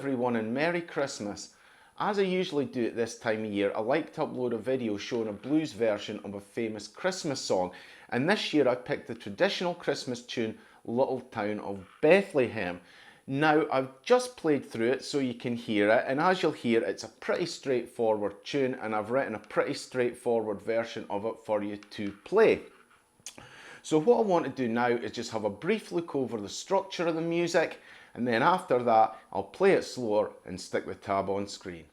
everyone and Merry Christmas. As I usually do at this time of year, I like to upload a video showing a blues version of a famous Christmas song, and this year I picked the traditional Christmas tune Little Town of Bethlehem. Now I've just played through it so you can hear it, and as you'll hear it's a pretty straightforward tune, and I've written a pretty straightforward version of it for you to play. So what I want to do now is just have a brief look over the structure of the music, and then after that I'll play it slower and stick the tab on screen.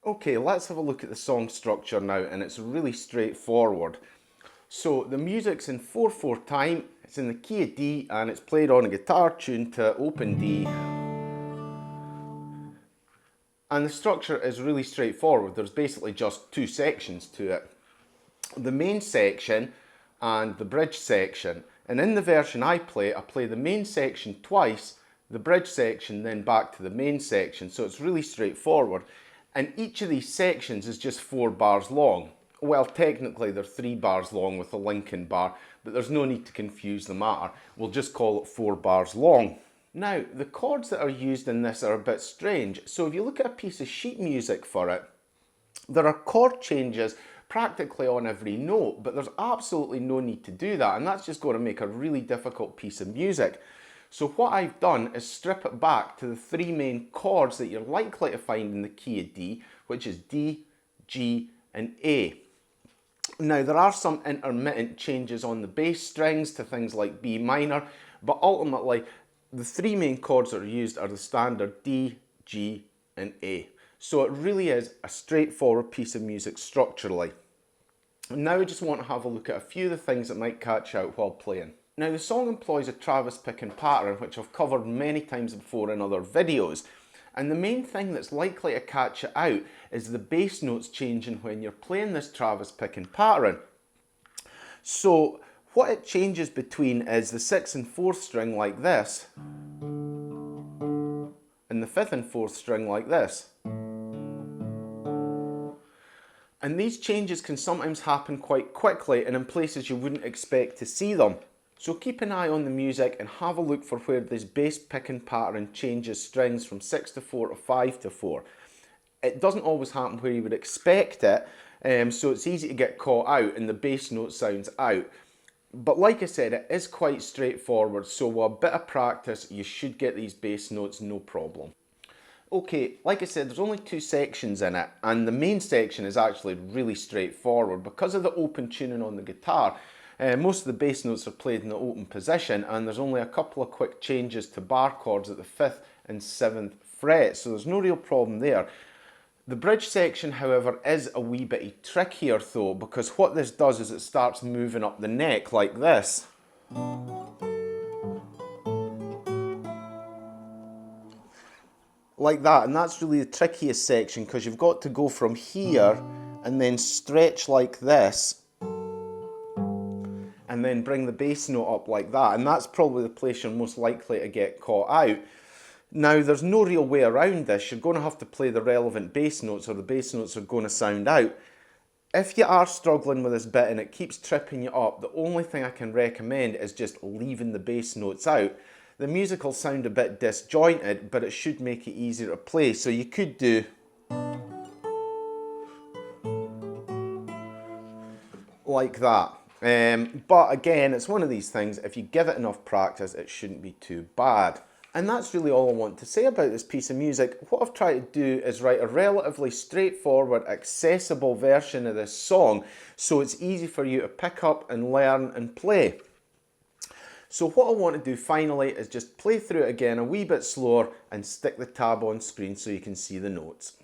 Okay, let's have a look at the song structure now, and it's really straightforward. So the music's in 4/4 time, it's in the key of D, and it's played on a guitar tuned to open D. And the structure is really straightforward. There's basically just two sections to it. The main section and the bridge section. And in the version I play the main section twice, the bridge section then back to the main section. So it's really straightforward. And each of these sections is just 4 bars long. Well, technically they're 3 bars long with a Lincoln bar, but there's no need to confuse the matter. We'll just call it 4 bars long. Now, the chords that are used in this are a bit strange. So if you look at a piece of sheet music for it, there are chord changes practically on every note, but there's absolutely no need to do that, and that's just going to make a really difficult piece of music. So what I've done is strip it back to the 3 main chords that you're likely to find in the key of D, which is D, G, and A. Now there are some intermittent changes on the bass strings to things like B minor, but ultimately the 3 main chords that are used are the standard D, G, and A. So it really is a straightforward piece of music structurally. Now I just want to have a look at a few of the things that might catch out while playing. Now the song employs a Travis picking pattern, which I've covered many times before in other videos. And the main thing that's likely to catch it out is the bass notes changing when you're playing this Travis picking pattern. So what it changes between is the 6th and 4th string like this, and the 5th and 4th string like this. And these changes can sometimes happen quite quickly and in places you wouldn't expect to see them. So keep an eye on the music and have a look for where this bass picking pattern changes strings from 6 to 4 to 5 to 4. It doesn't always happen where you would expect it, so it's easy to get caught out and the bass note sounds out. But like I said, it is quite straightforward, so with a bit of practice you should get these bass notes no problem. Okay, like I said, there's only 2 sections in it, and the main section is actually really straightforward. Because of the open tuning on the guitar, most of the bass notes are played in the open position, and there's only a couple of quick changes to bar chords at the 5th and 7th fret, so there's no real problem there. The bridge section, however, is a wee bit trickier though, because what this does is it starts moving up the neck like this. Like that, and that's really the trickiest section because you've got to go from here and then stretch like this and then bring the bass note up like that, and that's probably the place you're most likely to get caught out. Now there's no real way around this. You're going to have to play the relevant bass notes or the bass notes are going to sound out. If you are struggling with this bit and it keeps tripping you up, the only thing I can recommend is just leaving the bass notes out. The music will sound a bit disjointed, but it should make it easier to play. So you could do like that. But again, it's one of these things, if you give it enough practice, it shouldn't be too bad. And that's really all I want to say about this piece of music. What I've tried to do is write a relatively straightforward, accessible version of this song, so it's easy for you to pick up and learn and play. So what I want to do finally is just play through it again a wee bit slower and stick the tab on screen so you can see the notes.